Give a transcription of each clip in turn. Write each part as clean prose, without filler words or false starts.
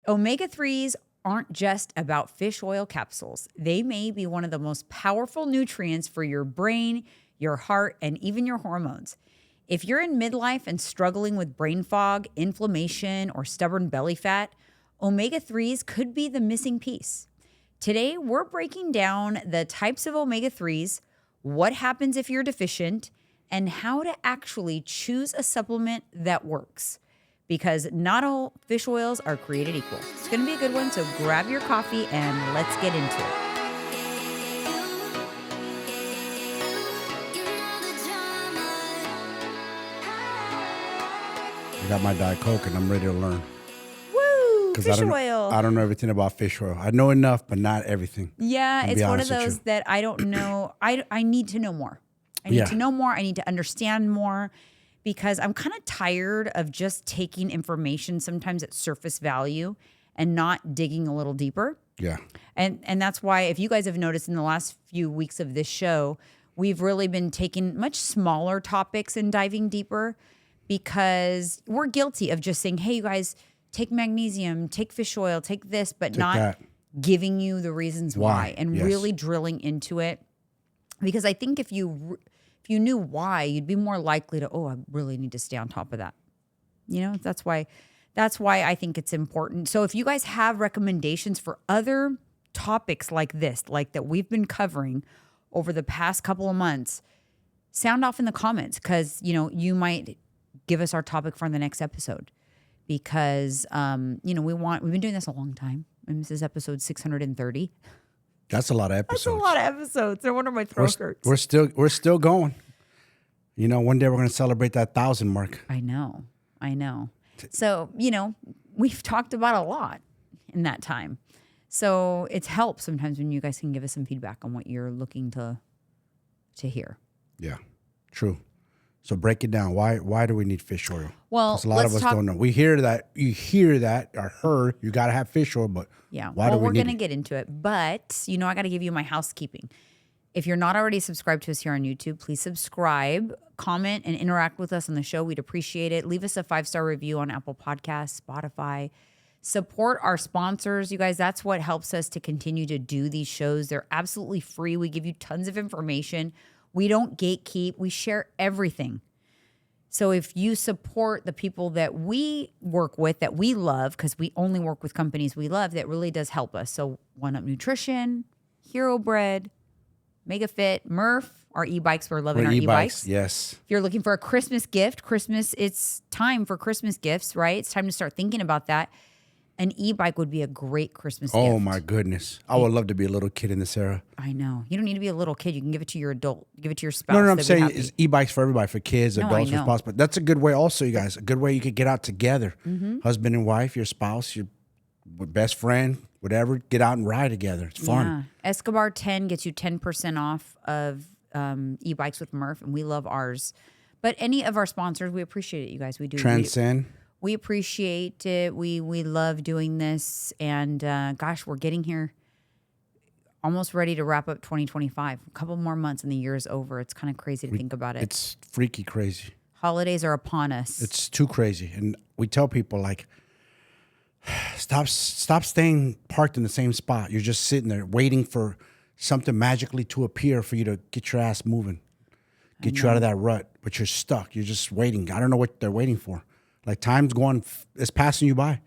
Omega-3s aren't just about fish oil capsules. They may be one of the most powerful nutrients for your brain, your heart, and even your hormones. If you're in midlife and struggling with brain fog, inflammation, or stubborn belly fat, omega-3s could be the missing piece. Today, we're breaking down the types of omega-3s, what happens if you're deficient, and how to actually choose a supplement that works. Because not all fish oils are created equal. It's going to be a good one, so grab your coffee and let's get into it. I got my Diet Coke and I'm ready to learn. Woo! Fish oil. I don't know everything about fish oil. I know enough, but not everything. Yeah, it's one of those that I don't know. I need to know more. I need to know more. I need to understand more because I'm kind of tired of just taking information sometimes at surface value and not digging a little deeper. Yeah. And that's why, if you guys have noticed in the last few weeks of this show, we've really been taking much smaller topics and diving deeper because we're guilty of just saying, hey, you guys, take magnesium, take fish oil, take this, but not giving you the reasons why and really drilling into it. Because I think if you knew why, you'd be more likely to, I really need to stay on top of that. You know, that's why I think it's important. So if you guys have recommendations for other topics like this, like that we've been covering over the past couple of months, sound off in the comments because, you might give us our topic for the next episode because, we've been doing this a long time. And this is episode 630. That's a lot of episodes. That's a lot of episodes. No wonder my throat hurts. We're still going. One day we're going to celebrate that 1,000 mark. I know. So, we've talked about a lot in that time. So it helps sometimes when you guys can give us some feedback on what you're looking to hear. Yeah, true. So break it down. Why do we need fish oil? Well, a lot of us don't know. We hear that, you got to have fish oil, but why do we need it? We're going to get into it. But, I got to give you my housekeeping. If you're not already subscribed to us here on YouTube, please subscribe, comment, and interact with us on the show. We'd appreciate it. Leave us a 5-star review on Apple Podcasts, Spotify. Support our sponsors, you guys. That's what helps us to continue to do these shows. They're absolutely free. We give you tons of information. We don't gatekeep. We share everything. So if you support the people that we work with, that we love, because we only work with companies we love, that really does help us. So One Up Nutrition, Hero Bread, MegaFit, Murph, our e-bikes. We're loving our e-bikes. Yes. If you're looking for a Christmas gift, it's time for Christmas gifts, right? It's time to start thinking about that. An e-bike would be a great Christmas gift. Oh, my goodness. I would love to be a little kid in this era. I know. You don't need to be a little kid. You can give it to your adult. Give it to your spouse. No, I'm saying is e-bikes for everybody, for kids, adults, responsible. That's a good way also, you guys. A good way you could get out together. Mm-hmm. Husband and wife, your spouse, your best friend, whatever. Get out and ride together. It's fun. Yeah. Escobar 10 gets you 10% off of e-bikes with Murph, and we love ours. But any of our sponsors, we appreciate it, you guys. We do. Transcend. We appreciate it. We love doing this. And gosh, we're getting here almost ready to wrap up 2025. A couple more months and the year is over. It's kind of crazy to think about it. It's freaky crazy. Holidays are upon us. It's too crazy. And we tell people stop staying parked in the same spot. You're just sitting there waiting for something magically to appear for you to get your ass moving. Get you out of that rut. But you're stuck. You're just waiting. I don't know what they're waiting for. Like time's it's passing you by.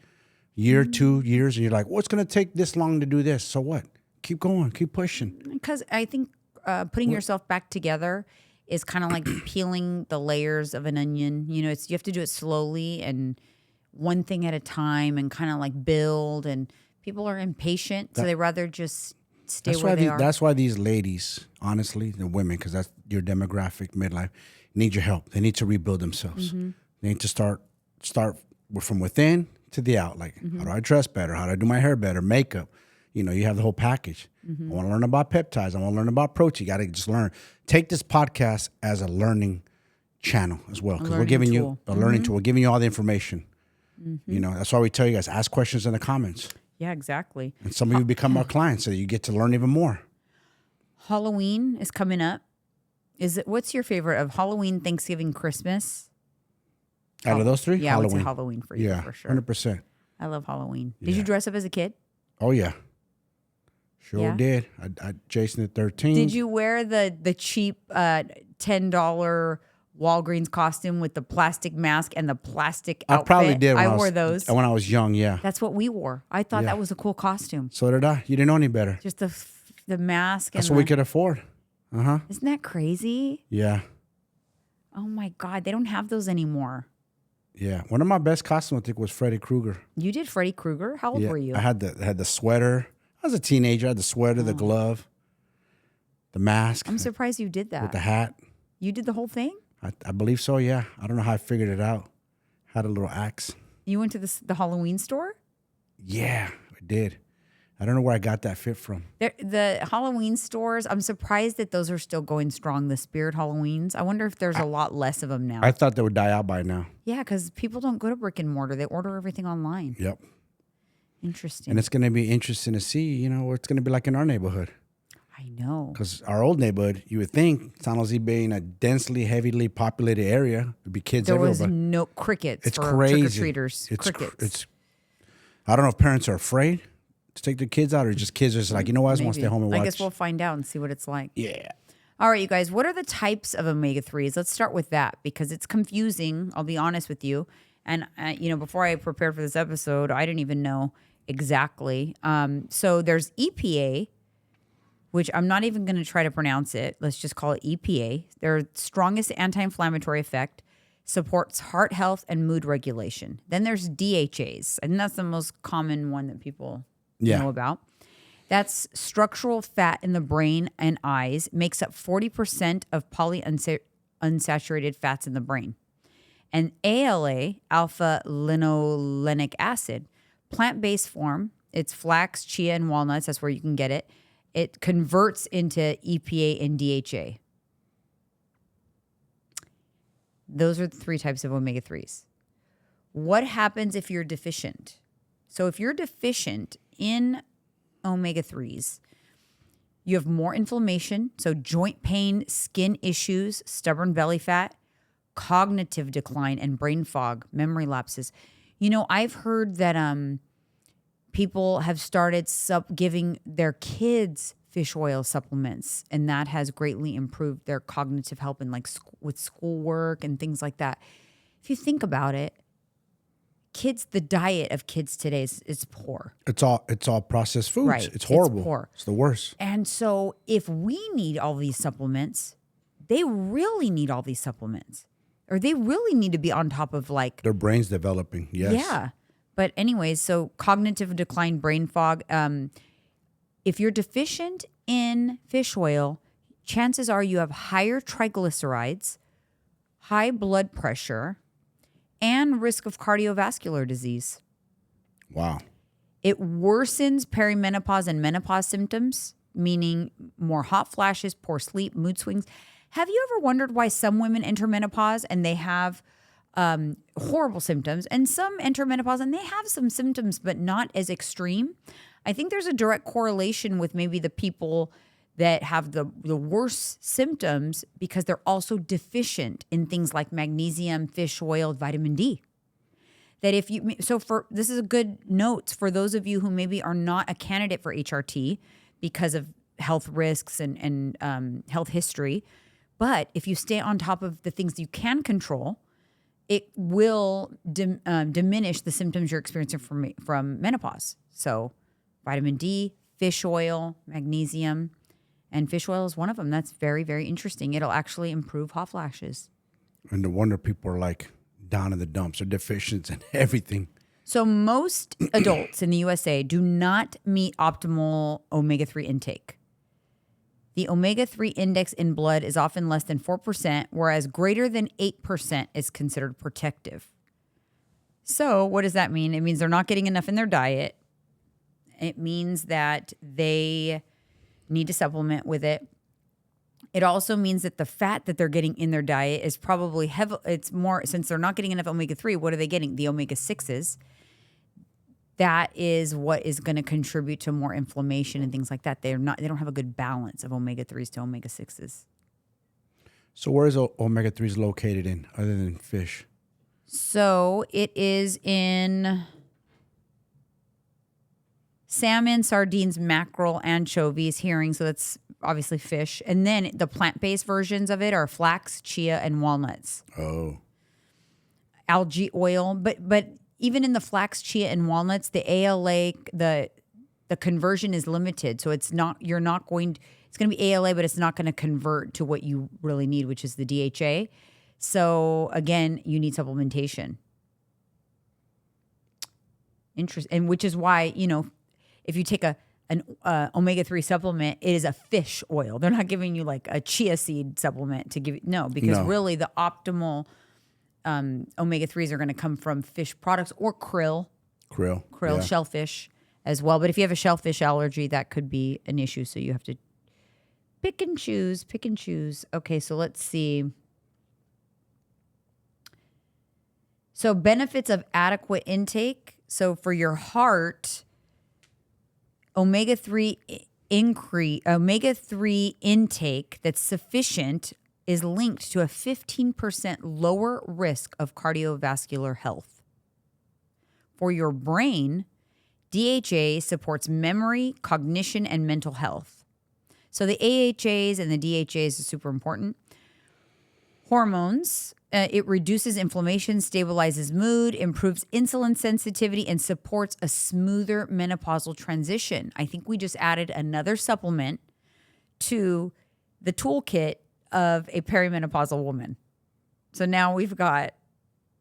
Year, 2 years, and you're like, it's going to take this long to do this. So what? Keep going. Keep pushing. Because I think putting yourself back together is kind of like peeling the layers of an onion. You have to do it slowly and one thing at a time and kind of like build. And people are impatient, so they rather just stay where they are. That's why these ladies, honestly, the women, because that's your demographic, midlife, need your help. They need to rebuild themselves. Mm-hmm. They need to start from within to the out. Like, how do I dress better? How do I do my hair better? Makeup. You have the whole package. Mm-hmm. I want to learn about peptides. I want to learn about protein. You got to just learn. Take this podcast as a learning channel as well, because we're giving you a learning tool. We're giving you all the information. Mm-hmm. That's why we tell you guys, ask questions in the comments. Yeah, exactly. And some of you become our clients so that you get to learn even more. Halloween is coming up. What's your favorite of Halloween, Thanksgiving, Christmas? Out of those three? Yeah, Halloween. I would say Halloween for you, for sure. 100%. I love Halloween. Did you dress up as a kid? Oh, yeah. Sure Yeah? did. I Jason the 13th. Did you wear the cheap $10 Walgreens costume with the plastic mask and the plastic outfit? I probably did. I wore those. When I was young, yeah. That's what we wore. I thought that was a cool costume. So did I. You didn't know any better. Just the mask. That's what we could afford. Uh-huh. Isn't that crazy? Yeah. Oh, my God. They don't have those anymore. Yeah. One of my best costumes, I think, was Freddy Krueger. You did Freddy Krueger? How old were you? I had the sweater. I was a teenager. I had the sweater, the glove, the mask. I'm surprised you did that. With the hat. You did the whole thing? I believe so, yeah. I don't know how I figured it out. Had a little axe. You went to the Halloween store? Yeah, I did. I don't know where I got that fit from. The Halloween stores, I'm surprised that those are still going strong, the Spirit Halloweens. I wonder if there's a lot less of them now. I thought they would die out by now. Yeah, because people don't go to brick and mortar. They order everything online. Yep. Interesting. And it's going to be interesting to see, what it's going to be like in our neighborhood. I know. Because our old neighborhood, you would think, San Jose being a densely, heavily populated area, there'd be kids there everywhere. Was no crickets it's for crazy. trick-or-treaters. Crickets. I don't know if parents are afraid to take their kids out or just kids are just like, you know what, I just want to stay home and watch. I guess we'll find out and see what it's like. Yeah. All right, you guys, what are the types of omega-3s? Let's start with that because it's confusing. I'll be honest with you. And, before I prepared for this episode, I didn't even know exactly. So there's EPA, which I'm not even going to try to pronounce it. Let's just call it EPA. Their strongest anti-inflammatory effect, supports heart health and mood regulation. Then there's DHAs, and that's the most common one that people know about. That's structural fat in the brain and eyes, makes up 40% of polyunsaturated fats in the brain. And ALA, alpha linolenic acid, plant-based form. It's flax, chia, and walnuts. That's where you can get it. It converts into EPA and DHA. Those are the three types of omega-3s. What happens if you're deficient? So if you're deficient in omega-3s, you have more inflammation, so joint pain, skin issues, stubborn belly fat, cognitive decline, and brain fog, memory lapses. I've heard that people have started giving their kids fish oil supplements, and that has greatly improved their cognitive health and with schoolwork and things like that. If you think about it, the diet of kids today is poor. It's all processed foods. Right. It's horrible. It's poor. It's the worst. And so if we need all these supplements, they really need all these supplements. Or they really need to be on top of their brain's developing. Yes. Yeah. But anyways, so cognitive decline, brain fog. If you're deficient in fish oil, chances are you have higher triglycerides, high blood pressure, and risk of cardiovascular disease. Wow. It worsens perimenopause and menopause symptoms, meaning more hot flashes, poor sleep, mood swings. Have you ever wondered why some women enter menopause and they have horrible symptoms, and some enter menopause and they have some symptoms, but not as extreme? I think there's a direct correlation with maybe the people that have the worst symptoms because they're also deficient in things like magnesium, fish oil, vitamin D. That this is a good note for those of you who maybe are not a candidate for HRT because of health risks and health history. But if you stay on top of the things you can control, it will diminish the symptoms you're experiencing from menopause. So vitamin D, fish oil, magnesium, and fish oil is one of them. That's very, very interesting. It'll actually improve hot flashes. And no wonder people are down in the dumps or deficient in everything. So most adults in the USA do not meet optimal omega-3 intake. The omega-3 index in blood is often less than 4%, whereas greater than 8% is considered protective. So what does that mean? It means they're not getting enough in their diet. It means that they need to supplement with it. It also means that the fat that they're getting in their diet is probably heavy. It's more, since they're not getting enough omega-3, what are they getting? The omega-6s. That is what is going to contribute to more inflammation and things like that. They don't have a good balance of omega-3s to omega-6s. So where is omega-3s located in other than fish? So it is in salmon, sardines, mackerel, anchovies, herring. So that's obviously fish. And then the plant-based versions of it are flax, chia, and walnuts. Oh. Algae oil. But even in the flax, chia, and walnuts, the ALA, the conversion is limited. So it's going to be ALA, but it's not going to convert to what you really need, which is the DHA. So again, you need supplementation. And which is why, if you take an omega-3 supplement, it is a fish oil. They're not giving you like a chia seed supplement to give you. Because really the optimal omega-3s are going to come from fish products or krill, yeah. Shellfish as well. But if you have a shellfish allergy, that could be an issue. So you have to pick and choose. Okay, so let's see. So benefits of adequate intake. So for your heart, omega-3 intake that's sufficient is linked to a 15% lower risk of cardiovascular health. For your brain, DHA supports memory, cognition, and mental health. So the AHAs and the DHAs are super important. Hormones. It reduces inflammation, stabilizes mood, improves insulin sensitivity, and supports a smoother menopausal transition. I think we just added another supplement to the toolkit of a perimenopausal woman. So now we've got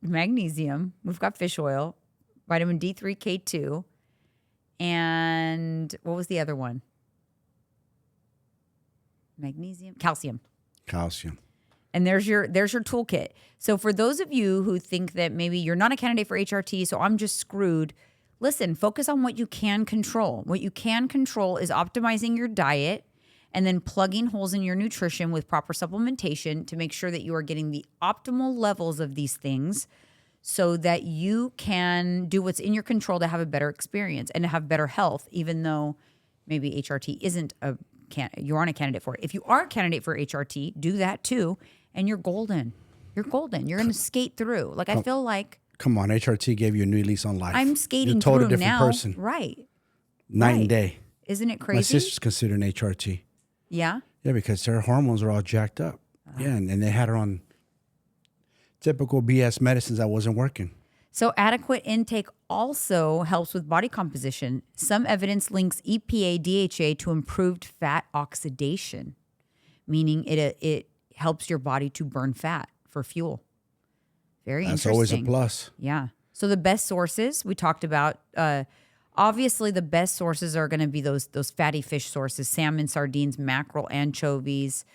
magnesium, we've got fish oil, vitamin D3, K2, and what was the other one? Magnesium, calcium. And there's your toolkit. So for those of you who think that maybe you're not a candidate for HRT, so I'm just screwed, listen, focus on what you can control. What you can control is optimizing your diet and then plugging holes in your nutrition with proper supplementation to make sure that you are getting the optimal levels of these things so that you can do what's in your control to have a better experience and to have better health, even though maybe HRT isn't you aren't a candidate for it. If you are a candidate for HRT, do that too. And you're golden. You're golden. You're going to skate through. Like, I feel like. Come on, HRT gave you a new lease on life. I'm skating You're totally through different now. person. Right. Night and day. Isn't it crazy? My sister's considering HRT. Yeah? Yeah, because her hormones are all jacked up. Yeah, and they had her on typical BS medicines that wasn't working. So adequate intake also helps with body composition. Some evidence links EPA DHA to improved fat oxidation, meaning it helps your body to burn fat for fuel. Very interesting. That's always a plus. Yeah. So the best sources we talked about, obviously the best sources are going to be those fatty fish sources: salmon, sardines, mackerel, anchovies,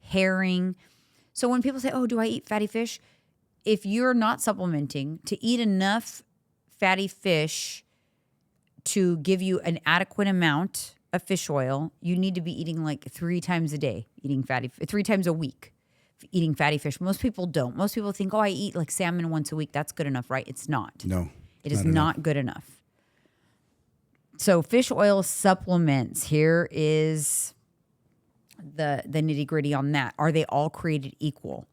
herring. So when people say, "Oh, do I eat fatty fish?" If you're not supplementing, to eat enough fatty fish to give you an adequate amount of fish oil, you need to be eating like 3 times a day, 3 times a week, eating fatty fish. Most people don't. Most people think, oh, I eat like salmon once a week. That's good enough, right? It's not. No. It is not good enough. So fish oil supplements, here is the nitty-gritty on that. Are they all created equal?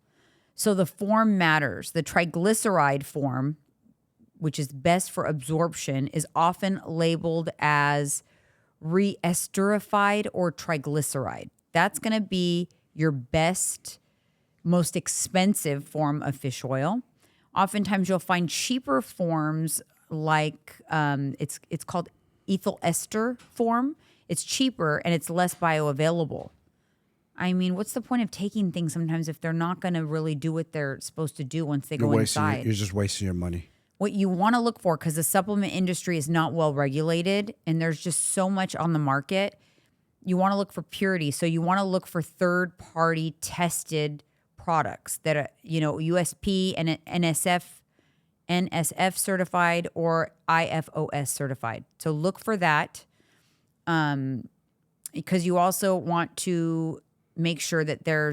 So the form matters. The triglyceride form, which is best for absorption, is often labeled as reesterified or triglyceride. That's going to be your best, most expensive form of fish oil. Oftentimes you'll find cheaper forms like it's called ethyl ester form. It's cheaper and it's less bioavailable. I mean, what's the point of taking things sometimes if they're not going to really do what they're supposed to do once they go inside? You're just wasting your money. What you want to look for, because the supplement industry is not well regulated and there's just so much on the market, you want to look for purity. So you want to look for third-party tested products that are, USP and NSF certified or IFOS certified. So look for that, because you also want to make sure that they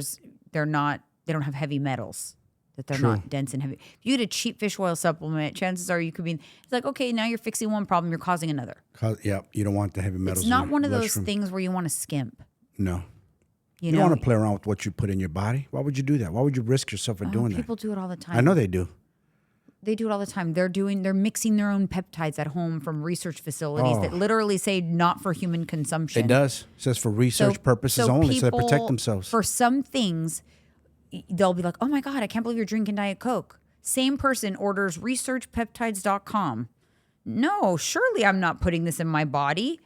don't have heavy metals, that they're not dense and heavy. If you get a cheap fish oil supplement, chances are you could be, it's like, okay, now you're fixing one problem, you're causing another. Yeah, you don't want the heavy metals. It's not one of those things where you want to skimp. No. You know? don't want to play around with what you put in your body. Why would you do that? Why would you risk yourself for doing that? People do it all the time. I know they do. They do it all the time. They're mixing their own peptides at home from research facilities that literally say not for human consumption. It does. It says for research purposes only, so they protect themselves. For some things, they'll be like, oh my God, I can't believe you're drinking Diet Coke. Same person orders researchpeptides.com. No, surely I'm not putting this in my body.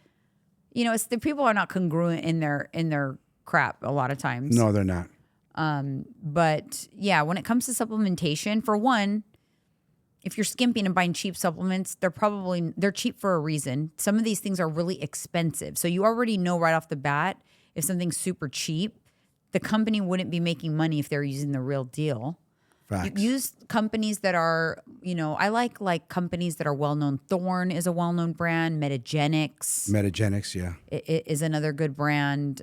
You know, it's the people are not congruent in their crap a lot of times. No, they're not. But yeah, when it comes to supplementation, for one, if you're skimping and buying cheap supplements, they're cheap for a reason. Some of these things are really expensive. So you already know right off the bat, if something's super cheap, the company wouldn't be making money if they're using the real deal. Facts. Use companies that are, I like companies that are well-known. Thorne is a well-known brand. Metagenics, yeah. It is another good brand.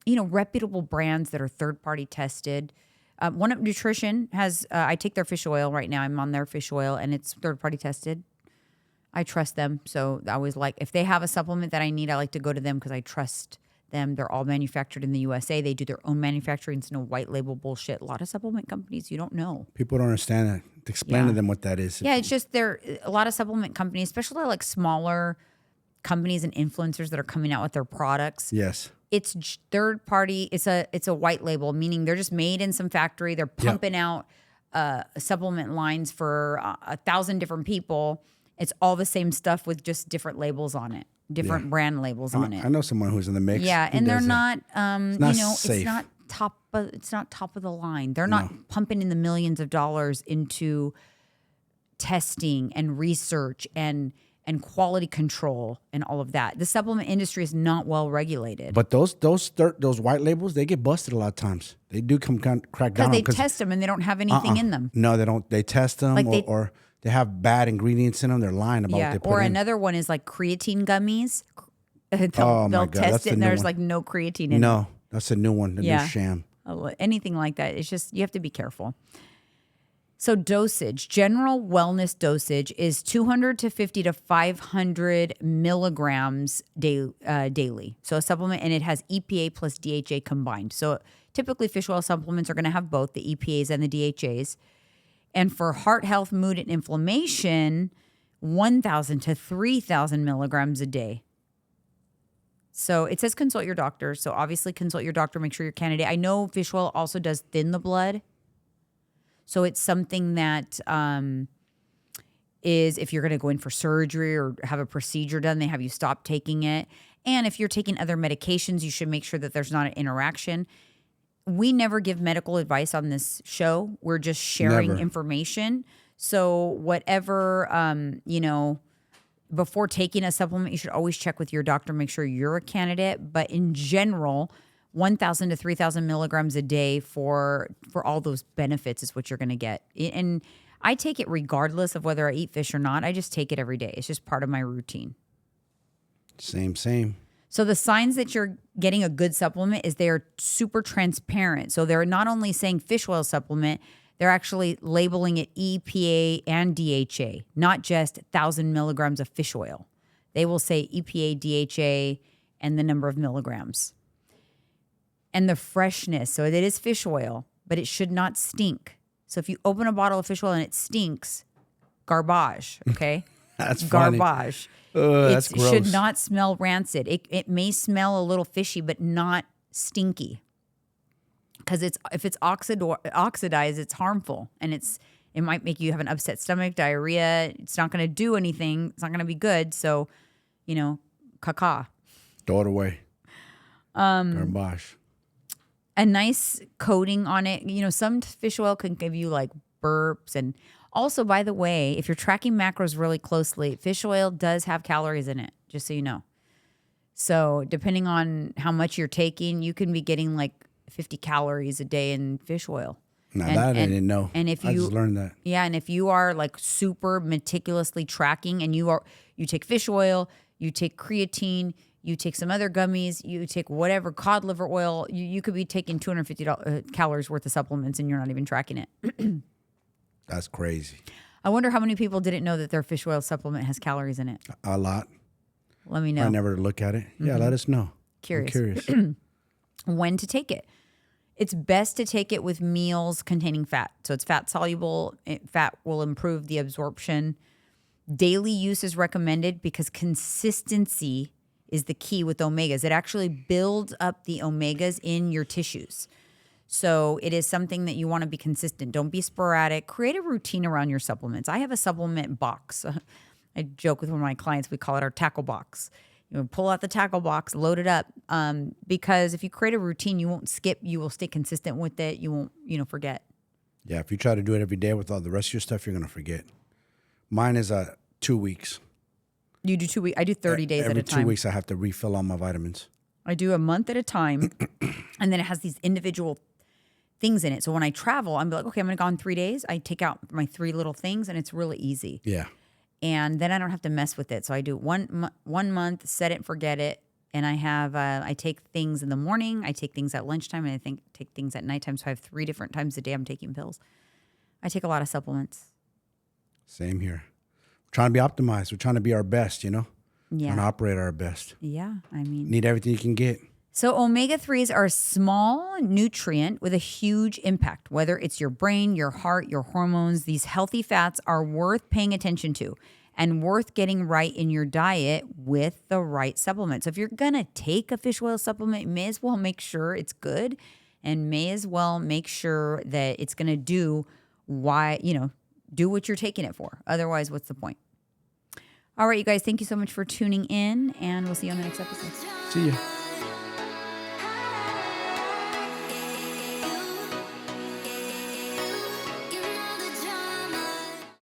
Reputable brands that are third-party tested. One Up Nutrition has, I take their fish oil right now. I'm on their fish oil, and it's third-party tested. I trust them. So I always if they have a supplement that I need, I like to go to them because I trust them. They're all manufactured in the USA. They do their own manufacturing. It's no white label bullshit. A lot of supplement companies, you don't know. People don't understand that. Explain to them what that is. Yeah, it's just a lot of supplement companies, especially like smaller companies and influencers that are coming out with their products. Yes. It's third party. It's a white label, meaning they're just made in some factory. They're pumping out supplement lines for 1,000 different people. It's all the same stuff with just different labels on it, different brand labels on it. I know someone who's in the mix. Yeah, and they're not. Safe. It's not top of the line. They're not pumping in the millions of dollars into testing and research and quality control and all of that. The supplement industry is not well regulated. But those white labels, they get busted a lot of times. They do crack down because they test them and they don't have anything in them. No, they don't. They test them or they have bad ingredients in them. They're lying about what they put in. Or another one is like creatine gummies. They'll test it and there's like no creatine in it. No, that's a new one, the new sham. Anything like that. It's just, you have to be careful. So dosage, general wellness dosage is 250 to 500 milligrams daily. So a supplement, and it has EPA plus DHA combined. So typically fish oil supplements are going to have both the EPAs and the DHAs. And for heart health, mood, and inflammation, 1,000 to 3,000 milligrams a day. So it says consult your doctor. So obviously consult your doctor, make sure you're a candidate. I know fish oil also does thin the blood. So it's something that is, if you're going to go in for surgery or have a procedure done, they have you stop taking it. And if you're taking other medications, you should make sure that there's not an interaction. We never give medical advice on this show. We're just sharing information. So whatever, before taking a supplement, you should always check with your doctor, make sure you're a candidate. But in general, 1,000 to 3,000 milligrams a day for all those benefits is what you're going to get. And I take it regardless of whether I eat fish or not. I just take it every day. It's just part of my routine. Same. So the signs that you're getting a good supplement is they're super transparent. So they're not only saying fish oil supplement, they're actually labeling it EPA and DHA, not just 1,000 milligrams of fish oil. They will say EPA, DHA, and the number of milligrams. And the freshness. So it is fish oil, but it should not stink. So if you open a bottle of fish oil and it stinks, garbage, okay? That's funny. Garbage. That's gross. It should not smell rancid. It may smell a little fishy, but not stinky. Because if it's oxidized, it's harmful. And it might make you have an upset stomach, diarrhea. It's not going to do anything. It's not going to be good. So, caca. Throw it away. Garbage. A nice coating on it. Some fish oil can give you like burps. And also, by the way, if you're tracking macros really closely, fish oil does have calories in it, just so you know. So depending on how much you're taking, you can be getting like 50 calories a day in fish oil. Now that I didn't know. And if I just learned that. Yeah, and if you are like super meticulously tracking and you take fish oil, you take creatine, you take some other gummies, you take whatever, cod liver oil, you could be taking 250 calories worth of supplements and you're not even tracking it. That's crazy. I wonder how many people didn't know that their fish oil supplement has calories in it. A lot. Let me know. I never look at it. Yeah, let us know. Curious. I'm curious. When to take it. It's best to take it with meals containing fat. So it's fat soluble. Fat will improve the absorption. Daily use is recommended because consistency is the key with omegas. It actually builds up the omegas in your tissues. So it is something that you want to be consistent. Don't be sporadic. Create a routine around your supplements. I have a supplement box. I joke with one of my clients. We call it our tackle box. You know, pull out the tackle box, load it up. Because if you create a routine, you won't skip. You will stay consistent with it. You won't, forget. Yeah, if you try to do it every day with all the rest of your stuff, you're going to forget. Mine is 2 weeks. You do 2 weeks. I do 30 days at a time. Every 2 weeks, I have to refill all my vitamins. I do a month at a time. And then it has these individual things in it. So when I travel, I'm like, okay, I'm going to go on 3 days. I take out my 3 little things and it's really easy. Yeah. And then I don't have to mess with it. So I do one month, set it and forget it. And I take things in the morning. I take things at lunchtime. And take things at nighttime. So I have 3 different times a day I'm taking pills. I take a lot of supplements. Same here. We're trying to be optimized. We're trying to be our best, Yeah. And operate our best. Yeah. I mean. Need everything you can get. So omega-3s are a small nutrient with a huge impact, whether it's your brain, your heart, your hormones. These healthy fats are worth paying attention to and worth getting right in your diet with the right supplement. So if you're going to take a fish oil supplement, you may as well make sure it's good and may as well make sure that it's going to do what you're taking it for. Otherwise, what's the point? All right, you guys, thank you so much for tuning in, and we'll see you on the next episode. See ya.